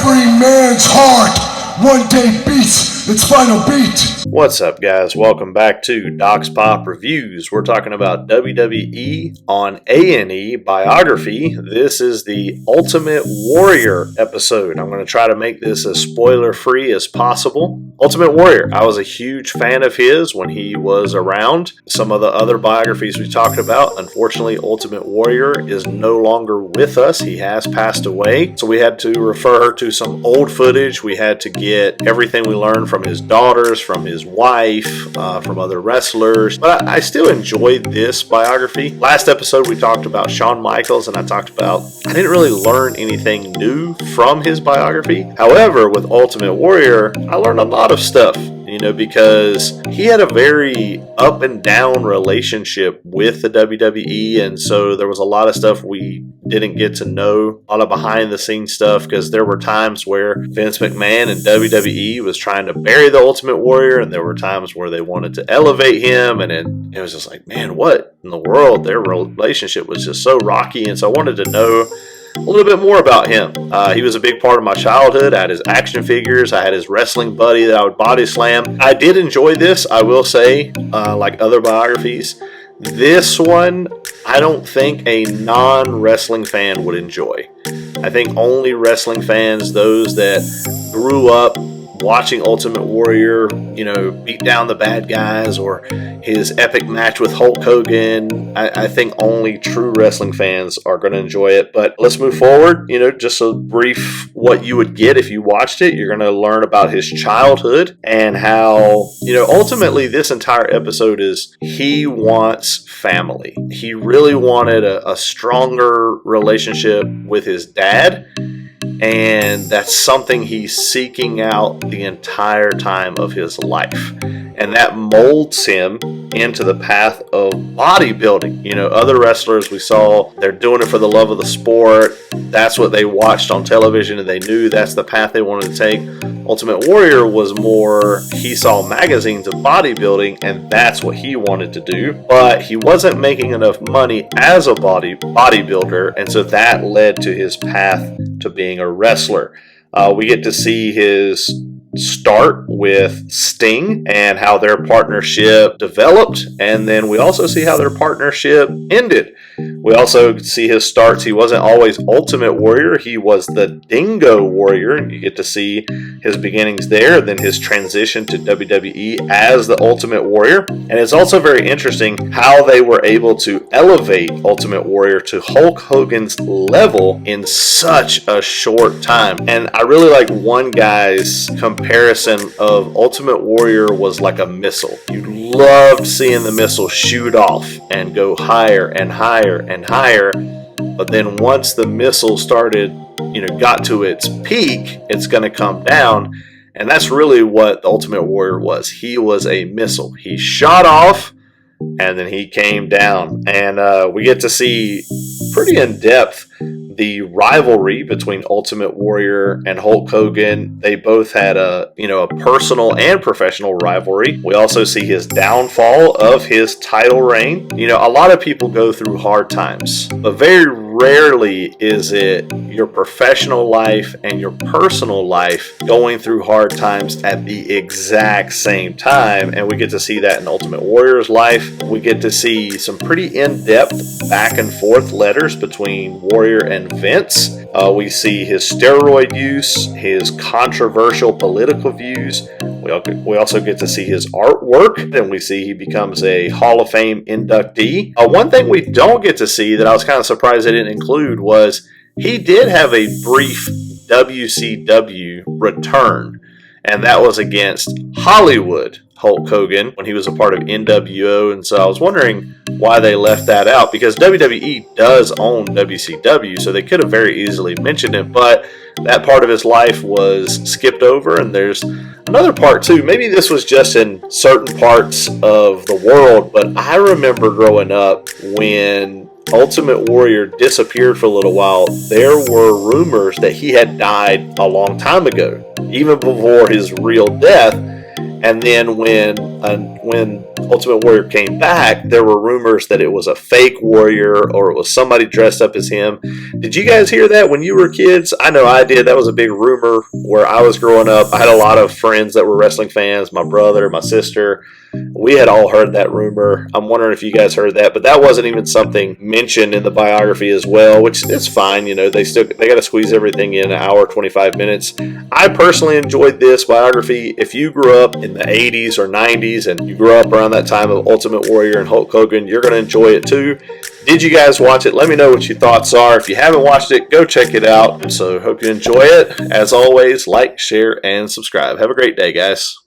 Every man's heart one day beats its final beat. What's up, guys? Welcome back to Doc's Pop Reviews. We're talking about WWE on A&E Biography. This is the Ultimate Warrior episode. I'm going to try to make this as spoiler-free as possible. Ultimate Warrior, I was a huge fan of his when he was around. Some of the other biographies we talked about, unfortunately, Ultimate Warrior is no longer with us. He has passed away. So we had to refer to some old footage. We had to get everything we learned from his daughters, from his wife, from other wrestlers. But I still enjoyed this biography. Last episode we talked about Shawn Michaels, and I didn't really learn anything new from his biography. However, with Ultimate Warrior, I learned a lot of stuff, because he had a very up and down relationship with the WWE, and so there was a lot of stuff we didn't get to know, a lot of behind the scenes stuff, because there were times where Vince McMahon and WWE was trying to bury the Ultimate Warrior, and there were times where they wanted to elevate him, and it was just like, man, what in the world? Their relationship was just so rocky, and so I wanted to know a little bit more about him. He was a big part of my childhood. I had his action figures. I had his wrestling buddy that I would body slam. I did enjoy this, I will say, like other biographies. This one, I don't think a non-wrestling fan would enjoy. I think only wrestling fans, those that grew up watching Ultimate Warrior, beat down the bad guys, or his epic match with Hulk Hogan, I think only true wrestling fans are going to enjoy it. But let's move forward. Just a brief what you would get if you watched it. You're going to learn about his childhood and how, ultimately this entire episode is he wants family. He really wanted a stronger relationship with his dad. And that's something he's seeking out the entire time of his life. And that molds him into the path of bodybuilding. Other wrestlers we saw, they're doing it for the love of the sport. That's what they watched on television, and they knew that's the path they wanted to take. Ultimate Warrior was more, he saw magazines of bodybuilding, and that's what he wanted to do. But he wasn't making enough money as a bodybuilder, and so that led to his path to being a wrestler. We get to see his start with Sting and how their partnership developed, and then we also see how their partnership ended. We also see his starts. He wasn't always Ultimate Warrior. He was the Dingo Warrior, and you get to see his beginnings there, then his transition to WWE as the Ultimate Warrior. And it's also very interesting how they were able to elevate Ultimate Warrior to Hulk Hogan's level in such a short time. And I really like one guy's comparison of Ultimate Warrior was like a missile. You loved seeing the missile shoot off and go higher and higher and higher, but then once the missile started, got to its peak, it's going to come down. And that's really what the Ultimate Warrior was. He was a missile. He shot off and then he came down, and we get to see pretty in depth the rivalry between Ultimate Warrior and Hulk Hogan. They both had a personal and professional rivalry. We also see his downfall of his title reign. A lot of people go through hard times, but very rarely is it your professional life and your personal life going through hard times at the exact same time. And we get to see that in Ultimate Warrior's life. We get to see some pretty in-depth back and forth letters between Warrior and Vince. We see his steroid use, his controversial political views. We also get to see his artwork, and we see he becomes a Hall of Fame inductee. One thing we don't get to see that I was kind of surprised they didn't include was he did have a brief WCW return, and that was against Hollywood Hulk Hogan when he was a part of NWO. And so I was wondering why they left that out, because WWE does own WCW, so they could have very easily mentioned it, but that part of his life was skipped over. And there's another part too. Maybe this was just in certain parts of the world, but I remember growing up when Ultimate Warrior disappeared for a little while, there were rumors that he had died a long time ago, even before his real death. And then when Ultimate Warrior came back, there were rumors that it was a fake warrior or it was somebody dressed up as him. Did you guys hear that when you were kids? I know I did. That was a big rumor where I was growing up. I had a lot of friends that were wrestling fans, my brother, my sister. We had all heard that rumor. I'm wondering if you guys heard that, but that wasn't even something mentioned in the biography as well, which is fine. You know, they got to squeeze everything in an hour, 25 minutes. I personally enjoyed this biography. If you grew up in the 80s or 90s and you grew up around that time of Ultimate Warrior and Hulk Hogan, you're going to enjoy it too. Did you guys watch it? Let me know what your thoughts are. If you haven't watched it, go check it out. So hope you enjoy it. As always, like, share, and subscribe. Have a great day, guys.